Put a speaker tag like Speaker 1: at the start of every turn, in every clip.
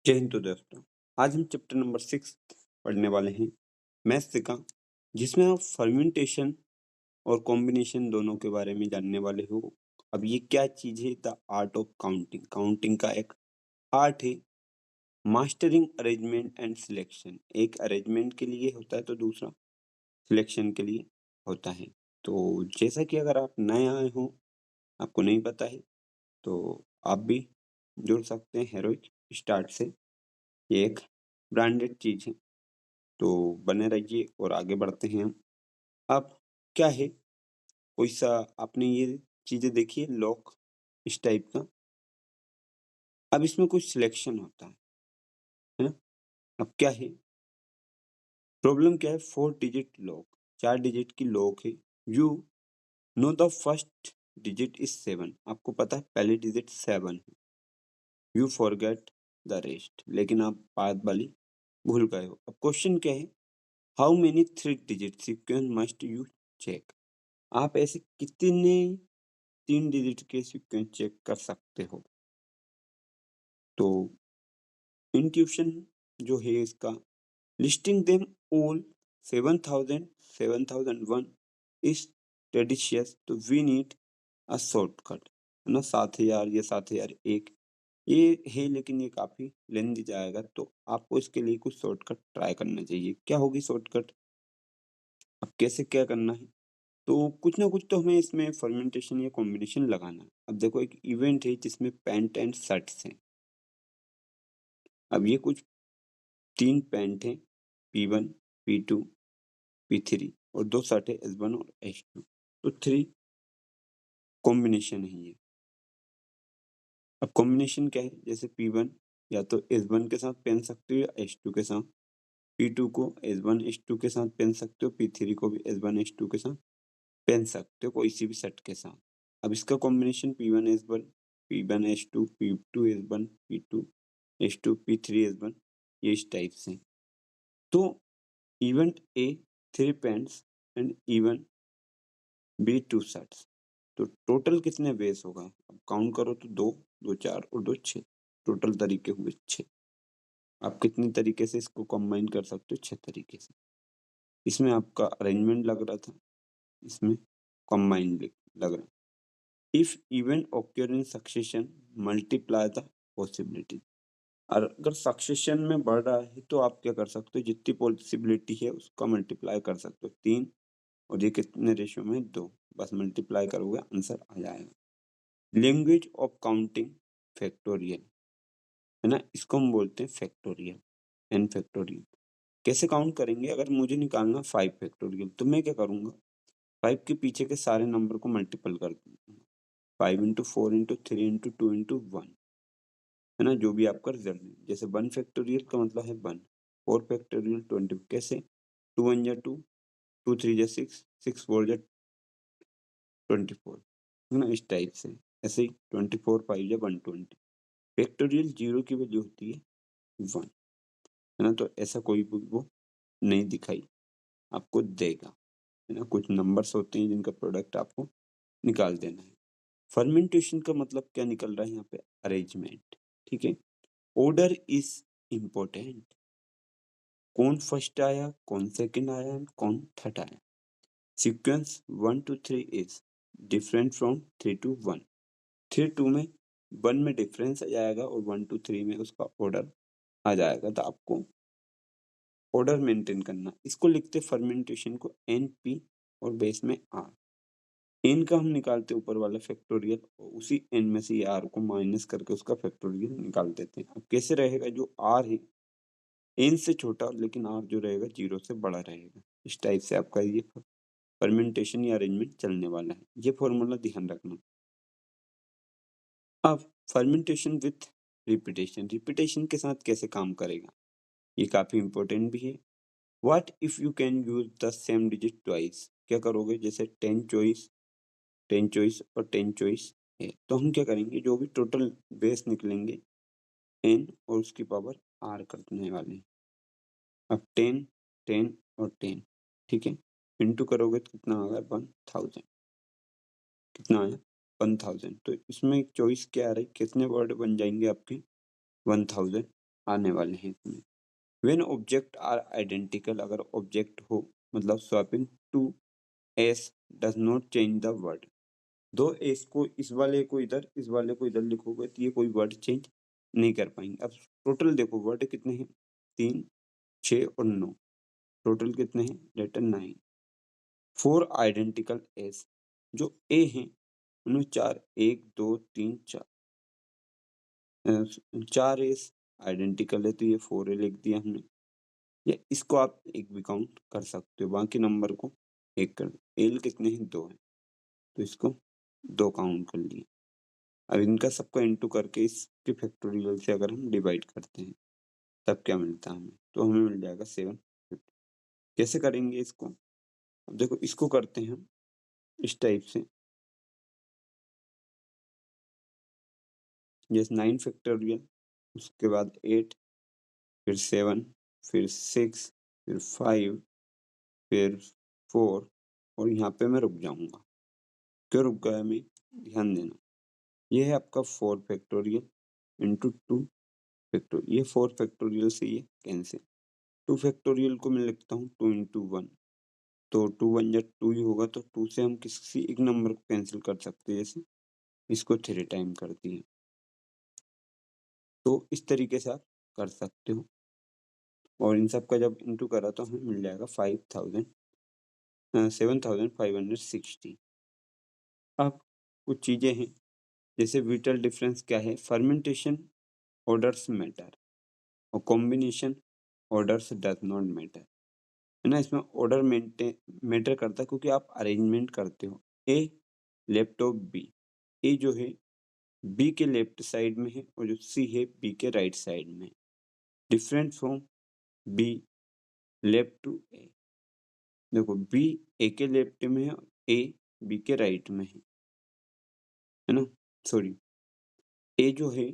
Speaker 1: जय हिंद तो दोस्तों, आज हम चैप्टर नंबर 6 पढ़ने वाले हैं मैथ्स का, जिसमें आप फर्मेंटेशन और कॉम्बिनेशन दोनों के बारे में जानने वाले हो। अब ये क्या चीज़ है? The art of counting. Counting का एक आर्ट है। मास्टरिंग अरेंजमेंट एंड सिलेक्शन, एक अरेंजमेंट के लिए होता है तो दूसरा सिलेक्शन के लिए होता है। तो जैसा कि अगर आप नए आए हो, आपको नहीं पता है, तो आप भी जुड़ सकते हैं हेरोइक स्टार्ट से। ये एक ब्रांडेड चीज़ है, तो बने रहिए और आगे बढ़ते हैं हम। अब क्या है, कोई सा आपने ये चीज़ें देखी है लॉक इस टाइप का। अब इसमें कुछ सिलेक्शन होता है ना? अब क्या है प्रॉब्लम, क्या है? 4 डिजिट लॉक, 4 डिजिट की लॉक है। You know the first digit is 7, आपको पता है पहली डिजिट 7 है। यू फॉरगेट द रेस्ट, लेकिन आप बाद वाली भूल गए हो। अब क्वेश्चन क्या है, how many 3 digit sequence must you check, आप ऐसे कितने 3 डिजिट के सीक्वेंस चेक कर सकते हो। तो इंट्यूशन जो है इसका, लिस्टिंग देम ऑल 7000 7001 इज टेडिशियस, तो वी नीड अ शॉर्टकट, है ना। 7000 या 7001 ये है, लेकिन ये काफी लेंदी जाएगा, तो आपको इसके लिए कुछ शॉर्टकट ट्राई करना चाहिए। क्या होगी शॉर्टकट? अब कैसे क्या करना है? तो कुछ ना कुछ तो हमें इसमें फर्मेंटेशन या कॉम्बिनेशन लगाना है। अब देखो, एक इवेंट है जिसमें पैंट एंड शर्ट्स हैं। अब ये कुछ 3 पैंट हैं, P1, P2, P3 और 2 शर्ट है S1 और S2। तो 3 कॉम्बिनेशन है ये। अब कॉम्बिनेशन क्या है? जैसे P1 या तो S1 के साथ पहन सकते हो या S2 के साथ, P2 को S1 S2 के साथ पहन सकते हो, P3 को भी S1 S2 के साथ पहन सकते हो, कोई सी भी शर्ट के साथ। अब इसका combination P1 S1, P1 S2, P2 S1, P2 S2, P3 S1, ये इस टाइप से। तो event A 3 pants and event B 2 shirts, तो टोटल कितने वेस होगा? अब काउंट करो तो 2, 2 4 और 2 6, टोटल तरीके हुए 6। आप कितनी तरीके से इसको कंबाइन कर सकते हो? 6 तरीके से। इसमें आपका अरेंजमेंट लग रहा था, इसमें कंबाइन लग रहा है। If event occur in succession multiply the possibility, और अगर सक्सेशन में बढ़ रहा है तो आप क्या कर सकते हो? जितनी पॉसिबिलिटी है उसका मल्टीप्लाई कर सकते हो, 3, और ये कितने रेशियो में? 2, बस मल्टीप्लाई करोगे आंसर आ जाएगा। लैंग्वेज ऑफ काउंटिंग फैक्टोरियल, है ना, इसको हम बोलते हैं फैक्टोरियल, एन फैक्टोरियल। कैसे काउंट करेंगे? अगर मुझे निकालना 5 फैक्टोरियल, तो मैं क्या करूंगा, 5 के पीछे के सारे नंबर को मल्टीपल कर दूंगा, 5 इंटू 4 इंटू 3 इंटू 2 इंटू 1, है ना, जो भी आपका रिजल्ट है। जैसे 1 फैक्टोरियल का मतलब है 1, 4 फैक्टोरियल 20, कैसे? 2 1 जा 2, 2 3 जा 6, 6 4 जा 24, है ना, इस टाइप से। ऐसे ही 24 5 जा 120। फैक्टोरियल 0 की वैल्यू होती है 1, है ना, तो ऐसा कोई भी वो नहीं दिखाई आपको देगा, है ना। कुछ नंबर्स होते हैं जिनका प्रोडक्ट आपको निकाल देना है। फर्मेंटेशन का मतलब क्या निकल रहा है यहाँ पे? अरेंजमेंट, ठीक है। ऑर्डर इज इम्पोर्टेंट, कौन फर्स्ट आया, कौन सेकंड आया, कौन थर्ड आया। Sequence 1 to 3 is different from 3 to 1, 3 2 में 1 में डिफरेंस आ जाएगा और 1 to 3 में उसका ऑर्डर आ जाएगा, तो आपको ऑर्डर मेंटेन करना। इसको लिखते फर्मेंटेशन को NP और बेस में R। एन का हम निकालते ऊपर वाला फैक्टोरियल, और उसी एन में से आर को माइनस करके उसका फैक्टोरियल निकाल देते हैं। अब कैसे रहेगा? जो आर है एन से छोटा, लेकिन आर जो रहेगा 0 से बड़ा रहेगा। इस टाइप से आपका ये फर्मेंटेशन या अरेंजमेंट चलने वाला है। ये फॉर्मूला ध्यान रखना। अब फर्मेंटेशन विथ रिपीटेशन, रिपीटेशन के साथ कैसे काम करेगा, ये काफी इंपॉर्टेंट भी है। What if you can use the same digit twice, क्या करोगे? जैसे 10 चॉइस, 10 चॉइस और 10 चॉइस है, तो हम क्या करेंगे, जो भी टोटल बेस निकलेंगे n और उसकी पावर r करने वाले हैं। अब 10 10 और 10, ठीक है, इंटू करोगे तो कितना आ गया? 1000। कितना आया? 1000। तो इसमें चॉइस क्या आ रही? कितने वर्ड बन जाएंगे आपके? 1000 आने वाले हैं इसमें। व्हेन ऑब्जेक्ट आर आइडेंटिकल, अगर ऑब्जेक्ट हो मतलब swapping two S does not change the word. दो एस को, इस वाले को इधर, इस वाले को इधर लिखोगे तो ये कोई वर्ड चेंज नहीं कर पाएंगे। अब टोटल देखो वर्ड कितने हैं, 3, 6 और 9, टोटल कितने हैं, लेटर 9। 4 आइडेंटिकल एस, जो ए हैं उनमें 4, 1 2 3 4, 4 एस आइडेंटिकल है तो ये 4 लिख दिया हमने। या इसको आप एक भी काउंट कर सकते हो, बाकी नंबर को एक कर दो। एल कितने हैं, 2 हैं तो इसको 2 काउंट कर लिए। अब इनका सबका इंटू करके इसके फैक्टोरियल से अगर हम डिवाइड करते हैं तब क्या मिलता है हमें, तो हमें मिल जाएगा 750। कैसे करेंगे इसको, अब देखो इसको करते हैं हम इस टाइप से, जैसे 9 फैक्टोरियल, उसके बाद 8, फिर 7, फिर 6, फिर 5, फिर 4, और यहाँ पे मैं रुक जाऊंगा। क्यों रुक गया मैं, ध्यान देना। ये है आपका 4 फैक्टोरियल इंटू 2 फैक्टोरियल, ये 4 फैक्टोरियल से ये कैंसिल। 2 फैक्टोरियल को मैं लिखता हूँ 2 इंटू 1, तो 2 1 या 2 ही होगा, तो 2 से हम किसी एक नंबर को कैंसिल कर सकते हैं, जैसे इसको 3 टाइम कर दिए। तो इस तरीके से आप कर सकते हो, और इन सब का जब इंटू करा तो हमें मिल जाएगा 7560। अब कुछ चीज़ें हैं, जैसे विटल डिफरेंस क्या है, फर्मेंटेशन ऑर्डर्स मैटर और combination orders does not matter, है ना। इसमें ऑर्डर मैटर करता है क्योंकि आप अरेंजमेंट करते हो। ए लेफ्ट ऑफ बी, ए जो है बी के लेफ्ट साइड में है और जो सी है बी के राइट साइड में है। Different from B left to A, देखो बी ए के लेफ्ट में है, ए बी के राइट में है ना। सॉरी, ए जो है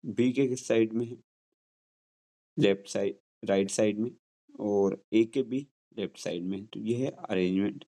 Speaker 1: बी के किस साइड में है, लेफ्ट साइड, राइट साइड में, और ए के बी लेफ्ट साइड में है। तो ये है अरेंजमेंट।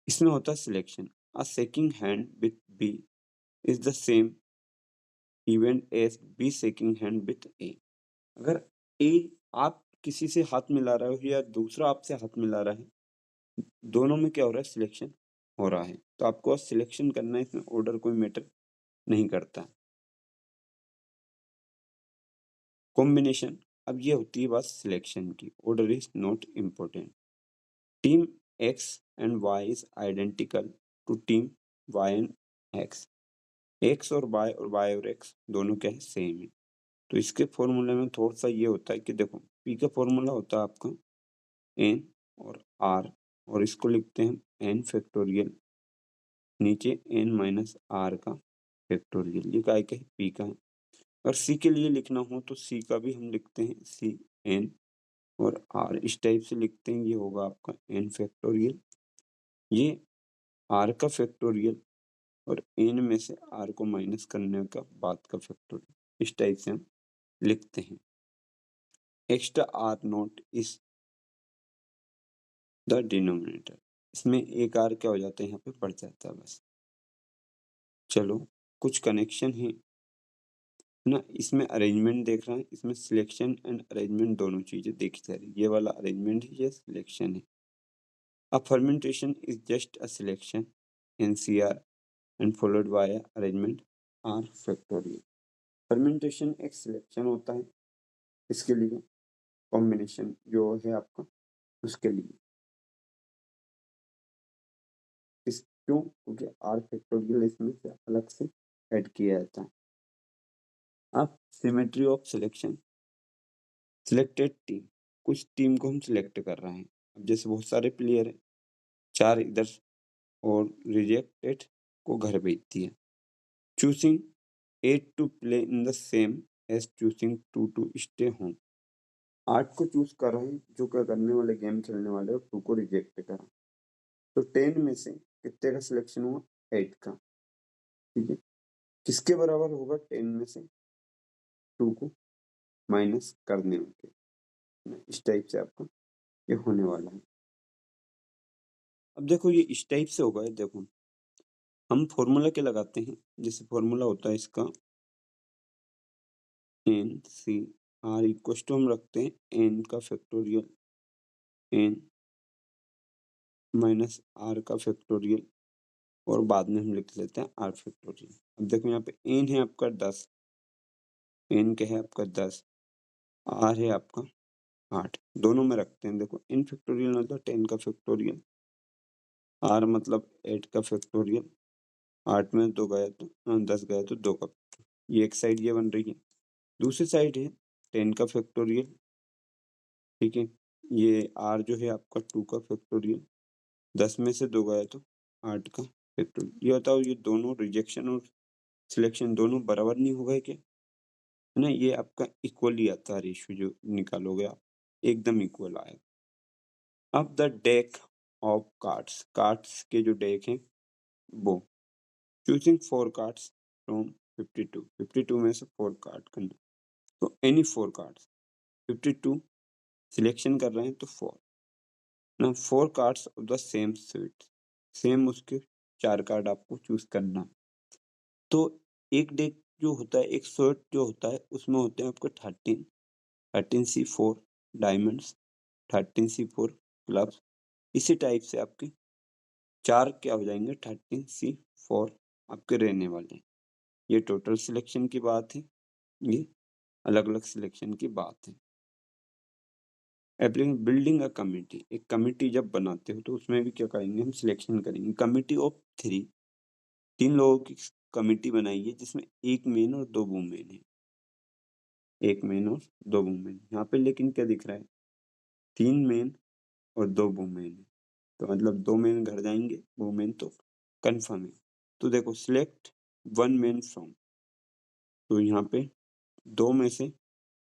Speaker 1: इसमें होता है selection. A shaking hand with B is the same event as B shaking hand with A. अगर ए, आप किसी से हाथ मिला रहे हो या दूसरा आपसे हाथ मिला रहा है, दोनों में क्या हो रहा है, सिलेक्शन हो रहा है। तो आपको सिलेक्शन करना है, इसमें ऑर्डर कोई मैटर नहीं करता। कॉम्बिनेशन, अब ये होती है बात सिलेक्शन की, order is not important. Team X and Y is identical to team Y and X. X और वाई और एक्स दोनों क्या है, सेम है। तो इसके फॉर्मूले में थोड़ा सा ये होता है कि देखो पी का फॉर्मूला होता है आपका एन और आर, और इसको लिखते हैं एन फैक्टोरियल, नीचे एन माइनस आर का फैक्टोरियल। ये काय का है, पी का है। अगर सी के लिए लिखना हो तो सी का भी हम लिखते हैं सी एन और आर, इस टाइप से लिखते हैं। ये होगा आपका एन फैक्टोरियल, ये आर का फैक्टोरियल, और एन में से आर को माइनस करने का बाद का फैक्टोरियल, इस टाइप से हम लिखते हैं। Extra R note is the denominator, इसमें एक आर क्या हो जाता है, यहाँ पे बढ़ जाता है बस। चलो कुछ कनेक्शन है ना, इसमें अरेंजमेंट देख रहे हैं, इसमें सिलेक्शन एंड अरेंजमेंट दोनों चीजें देखी जा रही है। ये वाला अरेंजमेंट है, ये सिलेक्शन है। A fermentation is just a selection NCR and followed by a arrangement R factorial। fermentation एक सिलेक्शन होता है, इसके लिए कॉम्बिनेशन जो है आपका उसके लिए, इस क्यों, क्योंकि R फैक्टोरियल इसमें से अलग से ऐड किया जाता है। अब symmetry of selection, selected team, कुछ टीम को हम सिलेक्ट कर रहे हैं। अब जैसे बहुत सारे प्लेयर हैं, 4 इधर और रिजेक्टेड को घर भेज दिया। Choosing 8 to play in the same as choosing 2 to stay home। 8 को चूज कर रहे हैं जो क्या करने वाले, गेम खेलने वाले, और 2 को रिजेक्ट करा। तो 10 में से कितने का सिलेक्शन हुआ, 8 का। ठीक है, किसके बराबर होगा 10 में से 2 को माइनस करने के, इस टाइप से आपका ये होने वाला है। अब देखो ये इस टाइप से होगा, देखो हम फॉर्मूला क्या लगाते हैं, जैसे फॉर्मूला होता है इसका NCR आर इक्वल टू हम रखते हैं एन का फैक्टोरियल, एन माइनस आर का फैक्टोरियल, और बाद में हम लिख लेते हैं आर फैक्टोरियल। अब देखो यहाँ पे एन है आपका 10, एन क्या है आपका 10, आर है आपका 8, दोनों में रखते हैं। देखो एन फैक्टोरियल मतलब 10 का फैक्टोरियल, आर मतलब 8 का फैक्टोरियल, 8 में 2 गया तो 10 गया तो 2 का, ये एक साइड ये बन रही है। दूसरी साइड है 10 का फैक्टोरियल, ठीक है, ये आर जो है आपका 2 का फैक्टोरियल, 10 में से 2 गया तो 8 का फैक्टोरियल। ये बताओ ये दोनों रिजेक्शन और सिलेक्शन दोनों बराबर नहीं हो गए क्या? है ना, ये आपका इक्वली आता है रेशियो जो निकालोगे आप, एकदम इक्वल आएगा। अब the deck of cards, cards के जो डेक हैं वो, चूजिंग 4 कार्ड्स फ्रॉम 52, 52 में से 4 कार्ड करना, तो एनी 4 कार्ड्स, 52 सिलेक्शन कर रहे हैं तो 4 ना, 4 cards of the same sweet, same उसके 4 कार्ड आपको चूज करना। तो एक डेक जो होता है, एक स्वीट जो होता है उसमें होते हैं आपको 13C4 डायमंड्स, 13C4 क्लब्स, इसी टाइप से आपके 4 क्या हो जाएंगे 13C4 आपके रहने वाले। ये टोटल सिलेक्शन की बात है, ये अलग अलग सिलेक्शन की बात है। एप्लीकेशन बिल्डिंग अ कमिटी, एक कमिटी जब बनाते हो तो उसमें भी क्या करेंगे हम, सिलेक्शन करेंगे। कमिटी ऑफ 3, 3 लोगों की कमिटी बनाई है जिसमें 1 मेन और 2 वुमेन है, 1 मेन और 2 वुमेन। यहाँ पे लेकिन क्या दिख रहा है, 3 मेन और 2 वुमेन है, तो मतलब 2 मेन घर जाएंगे, वुमेन तो कंफर्म है। तो देखो सिलेक्ट 1 मेन फ्रॉम, तो यहाँ पे 2 में से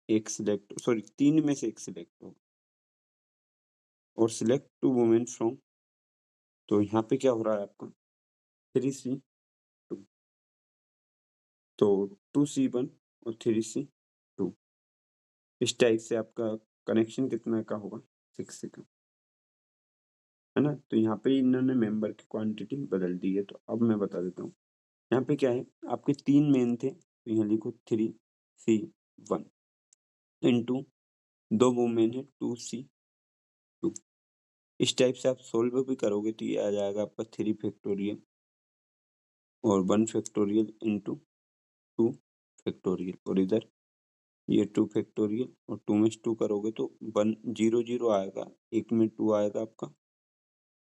Speaker 1: 1 सिलेक्ट, सॉरी 3 में से 1 सिलेक्ट हो, और सिलेक्ट 2 वुमेन फ्रॉम, तो यहाँ पे क्या हो रहा है आपका 3C2, तो 2C1 और 3C2, इस टाइप से आपका कनेक्शन कितना का होगा 6 का, है ना। तो यहाँ पे इन्होंने मेंबर की क्वांटिटी बदल दी है, तो अब मैं बता देता हूँ। यहाँ पे क्या है, आपके 3 मेन थे, तो यहाँ लिखो 3C1 इंटू 2 वुमेन है 2C2। इस टाइप से आप सोल्व भी करोगे तो ये आ जाएगा आपका 3 फैक्टोरियल और 1 फैक्टोरियल इंटू 2 फैक्टोरियल, और इधर ये 2 फैक्टोरियल और 2 में 2 करोगे तो 1 0 0 आएगा, एक में 2 आएगा आपका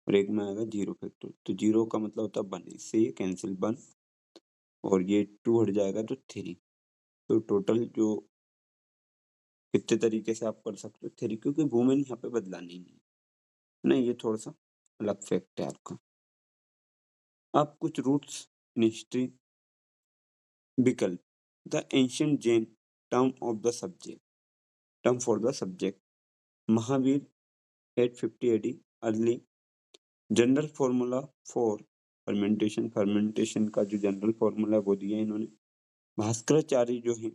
Speaker 1: और एक में आएगा 0 फैक्टोरियल, तो 0 का मतलब होता है 1, इससे ये कैंसिल 1 और ये 2 हट जाएगा तो 3। तो टोटल जो कितने तरीके से आप कर सकते हो 3, क्योंकि वुमेन यहाँ पे बदलानी नहीं है ना, ये थोड़ा सा अलग फैक्ट है आपका। आप कुछ रूट्स इन हिस्ट्री, विकल्प the ancient Jain term of the subject, term for the subject, Mahavir 850 AD, early general formula for fermentation, fermentation का जो जनरल फॉर्मूला वो दिया है इन्होंने। भास्कराचार्य जो है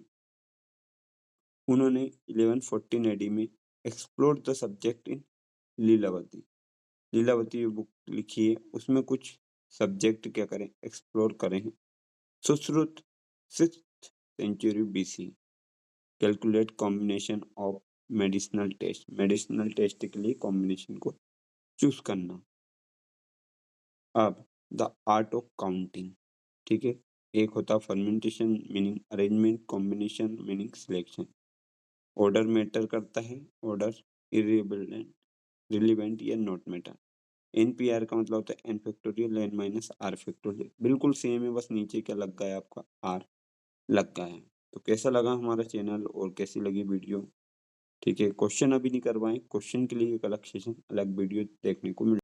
Speaker 1: उन्होंने 1114 AD में explore the subject in Lilavati, Lilavati book लिखी है, उसमें कुछ सब्जेक्ट क्या करें एक्सप्लोर करें हैं। Sushruta 6th century BC, calculate combination of medicinal taste, medicinal taste के लिए कॉम्बिनेशन को चूज करना। अब द आर्ट ऑफ काउंटिंग, ठीक है, एक होता fermentation meaning arrangement, combination meaning selection, order matter करता है, ऑर्डर इरिलेवेंट, रिलेवेंट या नॉट मैटर। NPR का मतलब होता है n factorial n minus r factorial, बिल्कुल सेम है, बस नीचे क्या लग गया आपका r लग गया है। तो कैसा लगा हमारा चैनल और कैसी लगी वीडियो, ठीक है। क्वेश्चन अभी नहीं करवाएं, क्वेश्चन के लिए एक अलग सेशन अलग वीडियो देखने को मिल